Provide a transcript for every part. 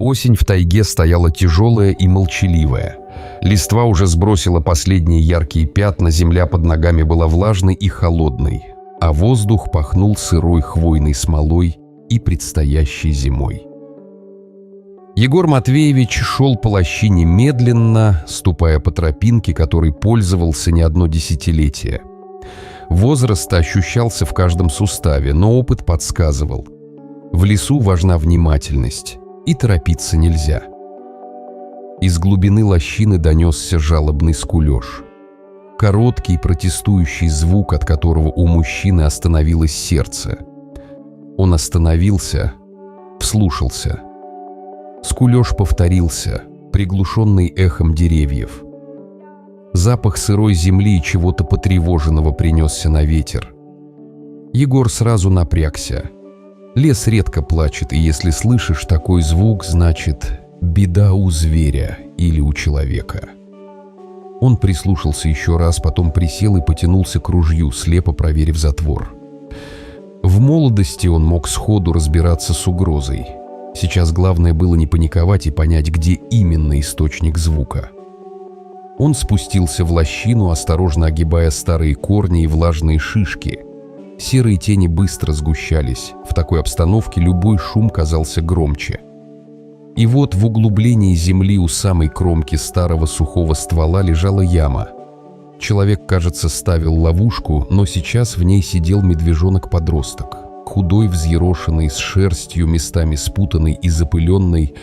Осень в тайге стояла тяжелая и молчаливая. Листва уже сбросила последние яркие пятна, земля под ногами была влажной и холодной, а воздух пахнул сырой хвойной смолой и предстоящей зимой. Егор Матвеевич шел по лощине медленно, ступая по тропинке, которой пользовался не одно десятилетие. Возраст ощущался в каждом суставе, но опыт подсказывал: в лесу важна внимательность, и торопиться нельзя. Из глубины лощины донесся жалобный скулеж. Короткий протестующий звук, от которого у мужчины остановилось сердце. Он остановился, вслушался. Скулеж повторился, приглушенный эхом деревьев. Запах сырой земли и чего-то потревоженного принесся на ветер. Егор сразу напрягся. Лес редко плачет, и если слышишь такой звук, значит, беда у зверя или у человека. Он прислушался еще раз, потом присел и потянулся к ружью, слепо проверив затвор. В молодости он мог сходу разбираться с угрозой. Сейчас главное было не паниковать и понять, где именно источник звука. Он спустился в лощину, осторожно огибая старые корни и влажные шишки. Серые тени быстро сгущались. В такой обстановке любой шум казался громче. И вот в углублении земли у самой кромки старого сухого ствола лежала яма. Человек, кажется, ставил ловушку, но сейчас в ней сидел медвежонок-подросток. Худой, взъерошенный, с шерстью, местами спутанной и запыленной.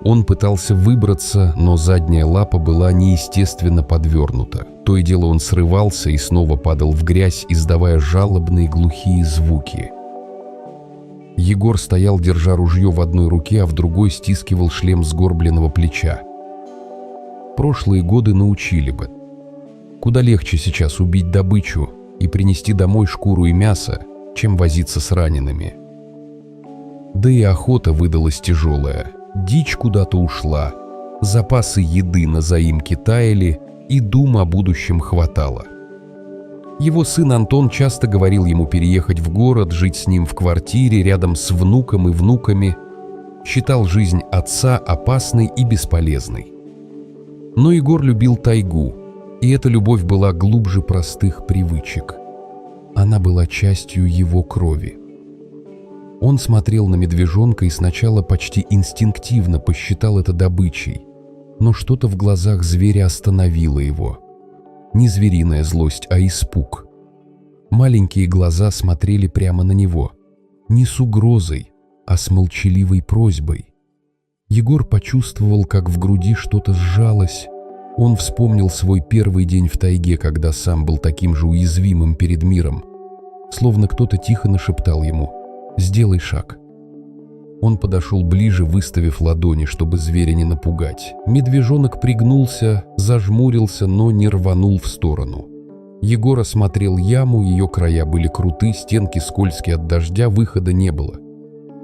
Он пытался выбраться, но задняя лапа была неестественно подвернута. То и дело он срывался и снова падал в грязь, издавая жалобные глухие звуки. Егор стоял, держа ружье в одной руке, а в другой стискивал шлем сгорбленного плеча. Прошлые годы научили бы. Куда легче сейчас убить добычу и принести домой шкуру и мясо, чем возиться с ранеными. Да и охота выдалась тяжелая. Дичь куда-то ушла, запасы еды на заимке таяли, и дум о будущем хватало. Его сын Антон часто говорил ему переехать в город, жить с ним в квартире рядом с внуком и внуками. Считал жизнь отца опасной и бесполезной. Но Егор любил тайгу, и эта любовь была глубже простых привычек. Она была частью его крови. Он смотрел на медвежонка и сначала почти инстинктивно посчитал это добычей, но что-то в глазах зверя остановило его. Не звериная злость, а испуг. Маленькие глаза смотрели прямо на него, не с угрозой, а с молчаливой просьбой. Егор почувствовал, как в груди что-то сжалось. Он вспомнил свой первый день в тайге, когда сам был таким же уязвимым перед миром. Словно кто-то тихо нашептал ему: «Сделай шаг». Он подошел ближе, выставив ладони, чтобы зверя не напугать. Медвежонок пригнулся, зажмурился, но не рванул в сторону. Егор осмотрел яму, ее края были круты, стенки скользкие от дождя, выхода не было.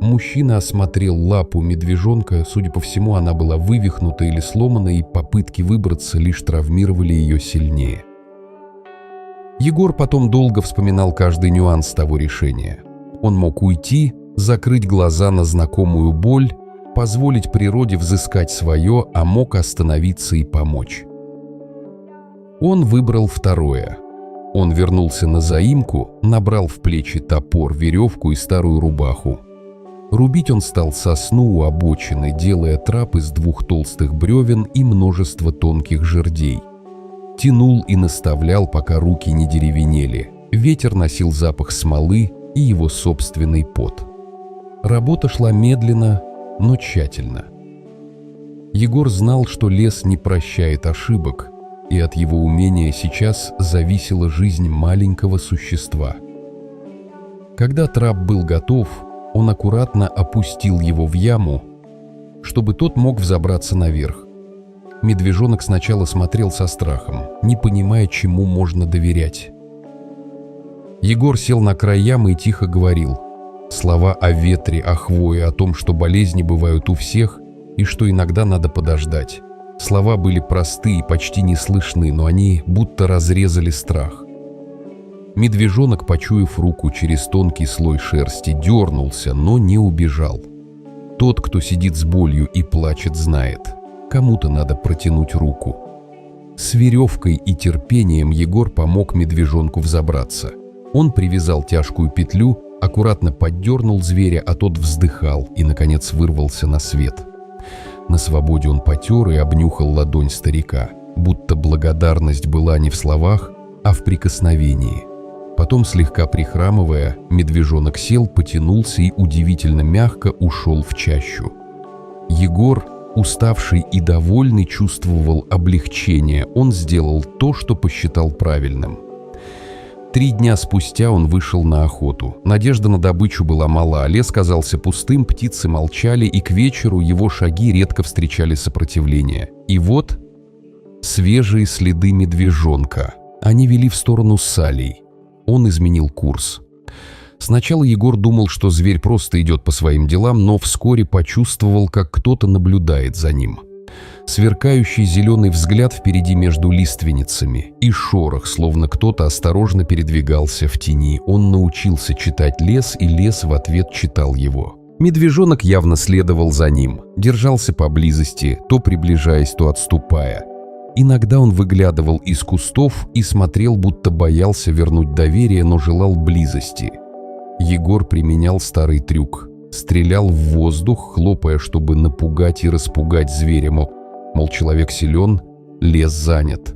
Мужчина осмотрел лапу медвежонка, судя по всему, она была вывихнута или сломана, и попытки выбраться лишь травмировали ее сильнее. Егор потом долго вспоминал каждый нюанс того решения. Он мог уйти, закрыть глаза на знакомую боль, позволить природе взыскать свое, а мог остановиться и помочь. Он выбрал второе. Он вернулся на заимку, набрал в плечи топор, веревку и старую рубаху. Рубить он стал сосну у обочины, делая трап из 2 толстых бревен и множество тонких жердей. Тянул и наставлял, пока руки не деревенели. Ветер носил запах смолы и его собственный пот. Работа шла медленно, но тщательно. Егор знал, что лес не прощает ошибок, и от его умения сейчас зависела жизнь маленького существа. Когда трап был готов, он аккуратно опустил его в яму, чтобы тот мог взобраться наверх. Медвежонок сначала смотрел со страхом, не понимая, чему можно доверять. Егор сел на край ямы и тихо говорил. Слова о ветре, о хвое, о том, что болезни бывают у всех и что иногда надо подождать. Слова были просты и почти не слышны, но они будто разрезали страх. Медвежонок, почуяв руку через тонкий слой шерсти, дернулся, но не убежал. Тот, кто сидит с болью и плачет, знает, кому-то надо протянуть руку. С веревкой и терпением Егор помог медвежонку взобраться. Он привязал тяжкую петлю, аккуратно поддернул зверя, а тот вздыхал и, наконец, вырвался на свет. На свободе он потер и обнюхал ладонь старика, будто благодарность была не в словах, а в прикосновении. Потом, слегка прихрамывая, медвежонок сел, потянулся и удивительно мягко ушел в чащу. Егор, уставший и довольный, чувствовал облегчение. Он сделал то, что посчитал правильным. 3 дня спустя он вышел на охоту. Надежда на добычу была мала, лес казался пустым, птицы молчали, и к вечеру его шаги редко встречали сопротивление. И вот свежие следы медвежонка. Они вели в сторону Салей. Он изменил курс. Сначала Егор думал, что зверь просто идет по своим делам, но вскоре почувствовал, как кто-то наблюдает за ним. Сверкающий зеленый взгляд впереди между лиственницами и шорох, словно кто-то осторожно передвигался в тени. Он научился читать лес, и лес в ответ читал его. Медвежонок явно следовал за ним, держался поблизости, то приближаясь, то отступая. Иногда он выглядывал из кустов и смотрел, будто боялся вернуть доверие, но желал близости. Егор применял старый трюк. Стрелял в воздух, хлопая, чтобы напугать и распугать зверя, мол, человек силен, лес занят.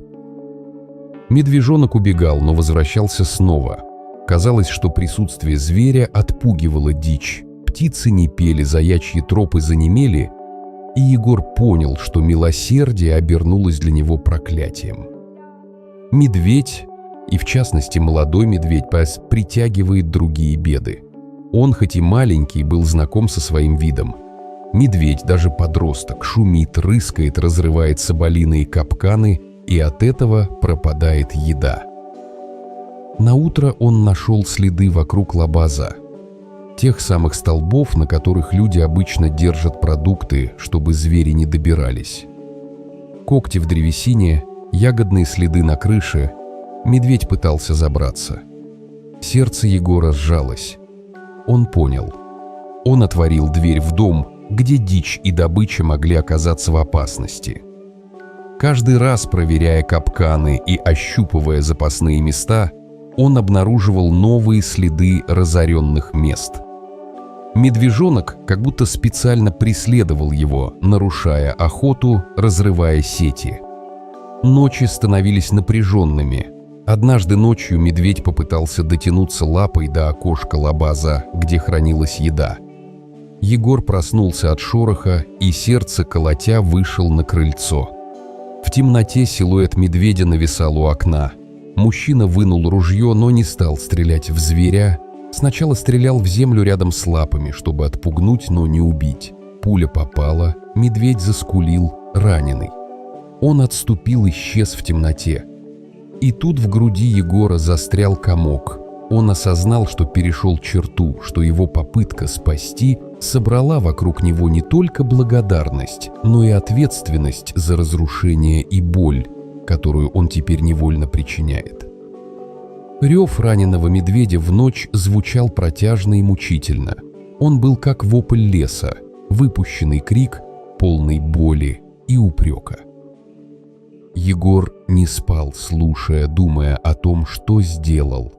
Медвежонок убегал, но возвращался снова. Казалось, что присутствие зверя отпугивало дичь. Птицы не пели, заячьи тропы занемели, и Егор понял, что милосердие обернулось для него проклятием. Медведь, и в частности молодой медведь, притягивает другие беды. Он, хоть и маленький, был знаком со своим видом. Медведь, даже подросток, шумит, рыскает, разрывает соболиные капканы, и от этого пропадает еда. Наутро он нашел следы вокруг лабаза. Тех самых столбов, на которых люди обычно держат продукты, чтобы звери не добирались. Когти в древесине, ягодные следы на крыше. Медведь пытался забраться. Сердце Егора сжалось. Он понял. Он отворил дверь в дом, где дичь и добыча могли оказаться в опасности. Каждый раз, проверяя капканы и ощупывая запасные места, он обнаруживал новые следы разоренных мест. Медвежонок как будто специально преследовал его, нарушая охоту, разрывая сети. Ночи становились напряженными. Однажды ночью медведь попытался дотянуться лапой до окошка лабаза, где хранилась еда. Егор проснулся от шороха и, сердце колотя, вышел на крыльцо. В темноте силуэт медведя нависал у окна. Мужчина вынул ружье, но не стал стрелять в зверя. Сначала стрелял в землю рядом с лапами, чтобы отпугнуть, но не убить. Пуля попала, медведь заскулил, раненый. Он отступил, исчез в темноте. И тут в груди Егора застрял комок. Он осознал, что перешел черту, что его попытка спасти собрала вокруг него не только благодарность, но и ответственность за разрушение и боль, которую он теперь невольно причиняет. Рев раненого медведя в ночь звучал протяжно и мучительно. Он был как вопль леса, выпущенный крик, полный боли и упрека. Егор не спал, слушая, думая о том, что сделал.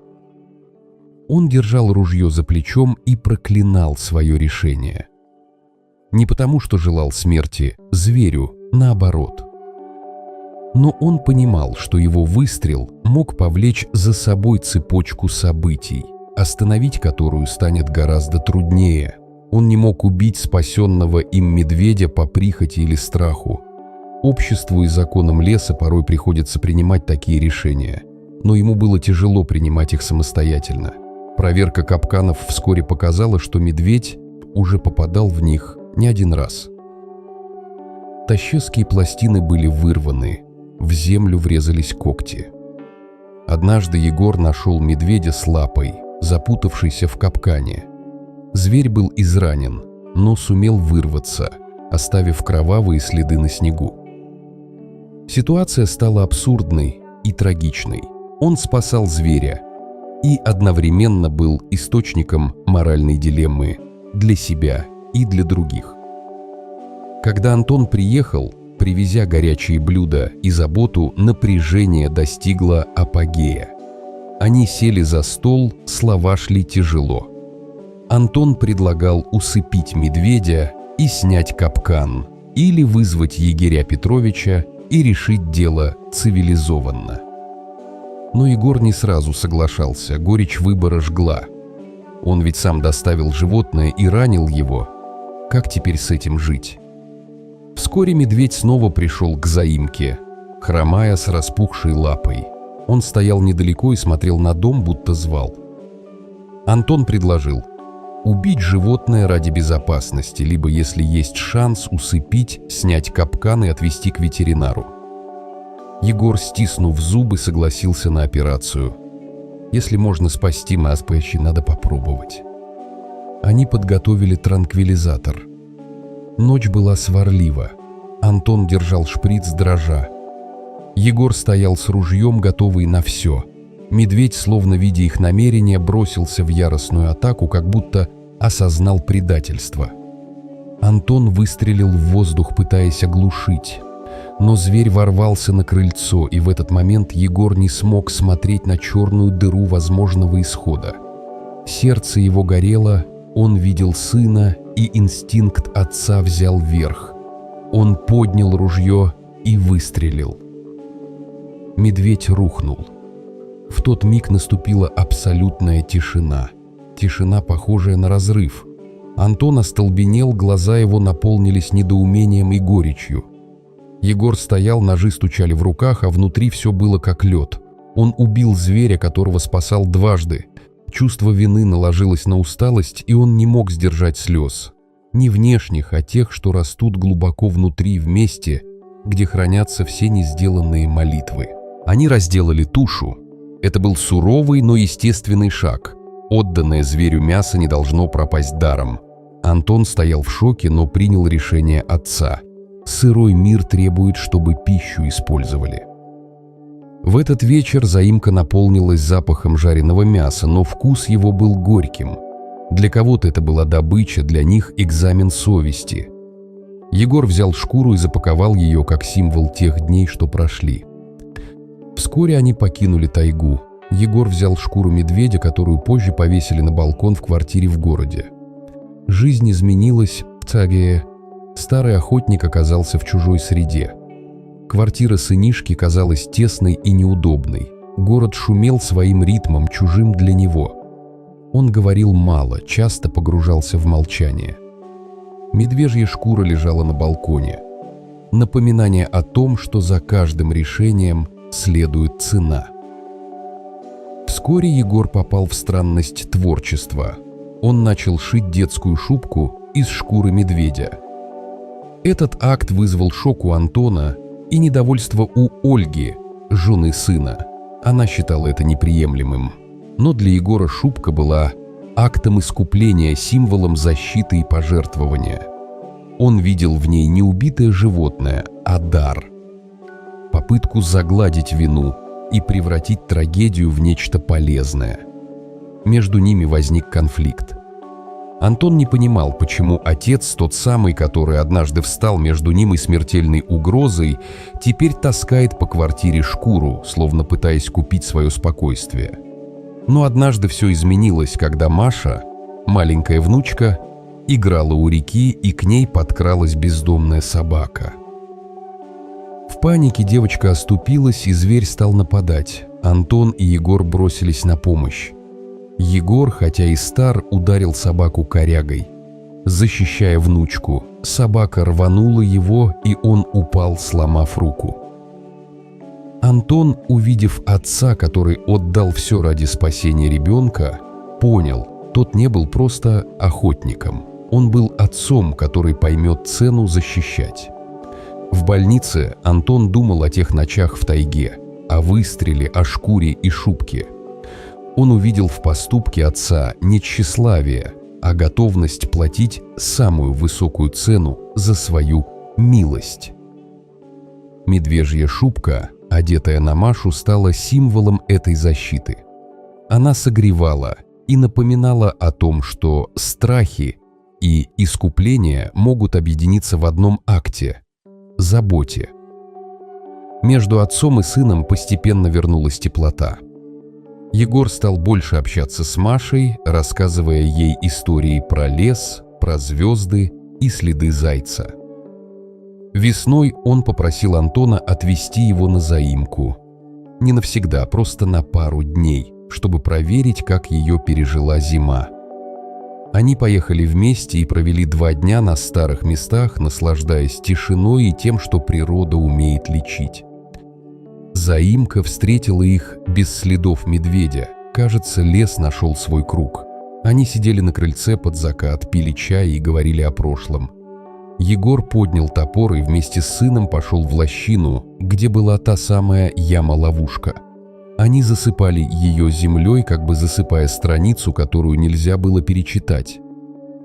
Он держал ружье за плечом и проклинал свое решение. Не потому, что желал смерти зверю, наоборот. Но он понимал, что его выстрел мог повлечь за собой цепочку событий, остановить которую станет гораздо труднее. Он не мог убить спасенного им медведя по прихоти или страху. Обществу и законам леса порой приходится принимать такие решения, но ему было тяжело принимать их самостоятельно. Проверка капканов вскоре показала, что медведь уже попадал в них не один раз. Тощеские пластины были вырваны, в землю врезались когти. Однажды Егор нашел медведя с лапой, запутавшийся в капкане. Зверь был изранен, но сумел вырваться, оставив кровавые следы на снегу. Ситуация стала абсурдной и трагичной. Он спасал зверя и одновременно был источником моральной дилеммы для себя и для других. Когда Антон приехал, привезя горячие блюда и заботу, напряжение достигло апогея. Они сели за стол, слова шли тяжело. Антон предлагал усыпить медведя и снять капкан, или вызвать егеря Петровича и решить дело цивилизованно. Но Егор не сразу соглашался, горечь выбора жгла. Он ведь сам доставил животное и ранил его. Как теперь с этим жить? Вскоре медведь снова пришел к заимке, хромая с распухшей лапой. Он стоял недалеко и смотрел на дом, будто звал. Антон предложил убить животное ради безопасности, либо, если есть шанс, усыпить, снять капкан и отвезти к ветеринару. Егор, стиснув зубы, согласился на операцию. Если можно спасти Маспэчи, надо попробовать. Они подготовили транквилизатор. Ночь была сварлива. Антон держал шприц дрожа. Егор стоял с ружьем, готовый на все. Медведь, словно видя их намерения, бросился в яростную атаку, как будто осознал предательство. Антон выстрелил в воздух, пытаясь оглушить. Но зверь ворвался на крыльцо, и в этот момент Егор не смог смотреть на черную дыру возможного исхода. Сердце его горело, он видел сына, и инстинкт отца взял верх. Он поднял ружье и выстрелил. Медведь рухнул. В тот миг наступила абсолютная тишина. Тишина, похожая на разрыв. Антон остолбенел, глаза его наполнились недоумением и горечью. Егор стоял, ножи стучали в руках, а внутри все было как лед. Он убил зверя, которого спасал дважды. Чувство вины наложилось на усталость, и он не мог сдержать слез. Не внешних, а тех, что растут глубоко внутри, в месте, где хранятся все несделанные молитвы. Они разделали тушу. Это был суровый, но естественный шаг. Отданное зверю мясо не должно пропасть даром. Антон стоял в шоке, но принял решение отца. Сырой мир требует, чтобы пищу использовали. В этот вечер заимка наполнилась запахом жареного мяса, но вкус его был горьким. Для кого-то это была добыча, для них экзамен совести. Егор взял шкуру и запаковал ее как символ тех дней, что прошли. Вскоре они покинули тайгу. Егор взял шкуру медведя, которую позже повесили на балкон в квартире в городе. Жизнь изменилась в Цагее. Старый охотник оказался в чужой среде. Квартира сынишки казалась тесной и неудобной. Город шумел своим ритмом, чужим для него. Он говорил мало, часто погружался в молчание. Медвежья шкура лежала на балконе. Напоминание о том, что за каждым решением следует цена. Вскоре Егор попал в странность творчества. Он начал шить детскую шубку из шкуры медведя. Этот акт вызвал шок у Антона и недовольство у Ольги, жены сына. Она считала это неприемлемым. Но для Егора шубка была актом искупления, символом защиты и пожертвования. Он видел в ней не убитое животное, а дар. Попытку загладить вину и превратить трагедию в нечто полезное. Между ними возник конфликт. Антон не понимал, почему отец, тот самый, который однажды встал между ним и смертельной угрозой, теперь таскает по квартире шкуру, словно пытаясь купить свое спокойствие. Но однажды все изменилось, когда Маша, маленькая внучка, играла у реки, и к ней подкралась бездомная собака. В панике девочка оступилась, и зверь стал нападать. Антон и Егор бросились на помощь. Егор, хотя и стар, ударил собаку корягой. Защищая внучку, собака рванула его, и он упал, сломав руку. Антон, увидев отца, который отдал все ради спасения ребенка, понял, тот не был просто охотником. Он был отцом, который поймет цену защищать. В больнице Антон думал о тех ночах в тайге, о выстреле, о шкуре и шубке. Он увидел в поступке отца не тщеславие, а готовность платить самую высокую цену за свою милость. Медвежья шубка, одетая на Машу, стала символом этой защиты. Она согревала и напоминала о том, что страхи и искупление могут объединиться в одном акте – заботе. Между отцом и сыном постепенно вернулась теплота. Егор стал больше общаться с Машей, рассказывая ей истории про лес, про звезды и следы зайца. Весной он попросил Антона отвезти его на заимку. Не навсегда, просто на пару дней, чтобы проверить, как ее пережила зима. Они поехали вместе и провели 2 дня на старых местах, наслаждаясь тишиной и тем, что природа умеет лечить. Заимка встретила их без следов медведя. Кажется, лес нашел свой круг. Они сидели на крыльце под закат, пили чай и говорили о прошлом. Егор поднял топор и вместе с сыном пошел в лощину, где была та самая яма-ловушка. Они засыпали ее землей, как бы засыпая страницу, которую нельзя было перечитать.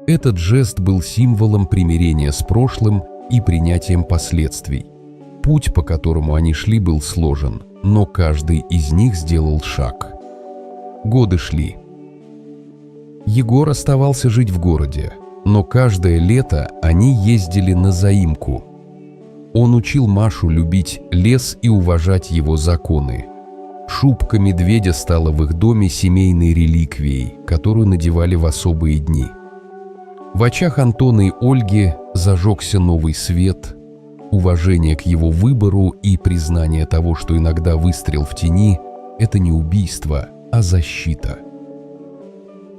Этот жест был символом примирения с прошлым и принятием последствий. Путь, по которому они шли, был сложен, но каждый из них сделал шаг. Годы шли. Егор оставался жить в городе, но каждое лето они ездили на заимку. Он учил Машу любить лес и уважать его законы. Шубка медведя стала в их доме семейной реликвией, которую надевали в особые дни. В очах Антона и Ольги зажегся новый свет. Уважение к его выбору и признание того, что иногда выстрел в тени – это не убийство, а защита.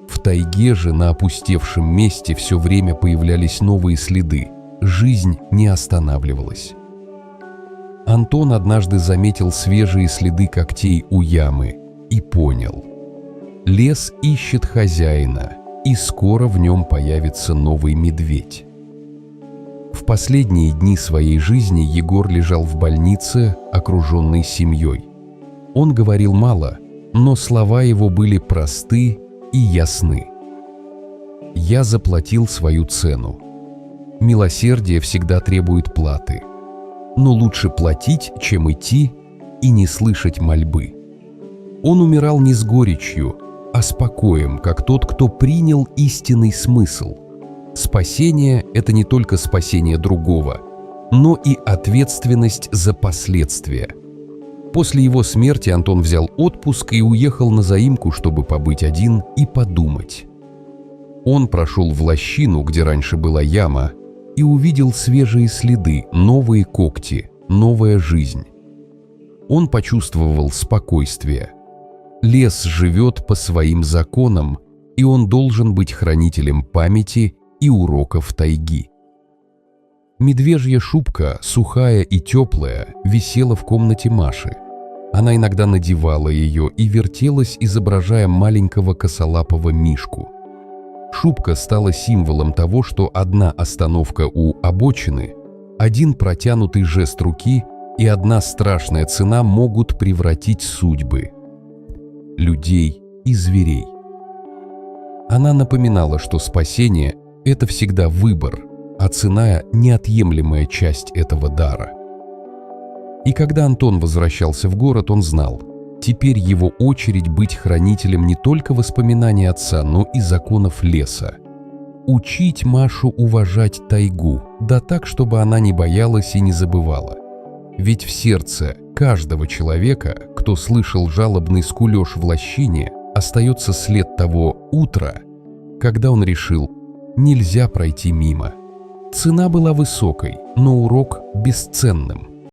В тайге же на опустевшем месте все время появлялись новые следы. Жизнь не останавливалась. Антон однажды заметил свежие следы когтей у ямы и понял – лес ищет хозяина, и скоро в нем появится новый медведь. В последние дни своей жизни Егор лежал в больнице, окруженный семьей. Он говорил мало, но слова его были просты и ясны. «Я заплатил свою цену. Милосердие всегда требует платы. Но лучше платить, чем идти и не слышать мольбы». Он умирал не с горечью, а с покоем, как тот, кто принял истинный смысл. Спасение – это не только спасение другого, но и ответственность за последствия. После его смерти Антон взял отпуск и уехал на заимку, чтобы побыть один и подумать. Он прошел в лощину, где раньше была яма, и увидел свежие следы, новые когти, новая жизнь. Он почувствовал спокойствие. Лес живет по своим законам, и он должен быть хранителем памяти и уроков тайги. Медвежья шубка, сухая и теплая, висела в комнате Маши. Она иногда надевала ее и вертелась, изображая маленького косолапого мишку. Шубка стала символом того, что одна остановка у обочины, один протянутый жест руки и одна страшная цена могут превратить судьбы людей и зверей. Она напоминала, что спасение – это всегда выбор, а цена – неотъемлемая часть этого дара. И когда Антон возвращался в город, он знал, теперь его очередь быть хранителем не только воспоминаний отца, но и законов леса. Учить Машу уважать тайгу, да так, чтобы она не боялась и не забывала. Ведь в сердце каждого человека, кто слышал жалобный скулёж в лощине, остается след того утра, когда он решил: нельзя пройти мимо. Цена была высокой, но урок бесценным.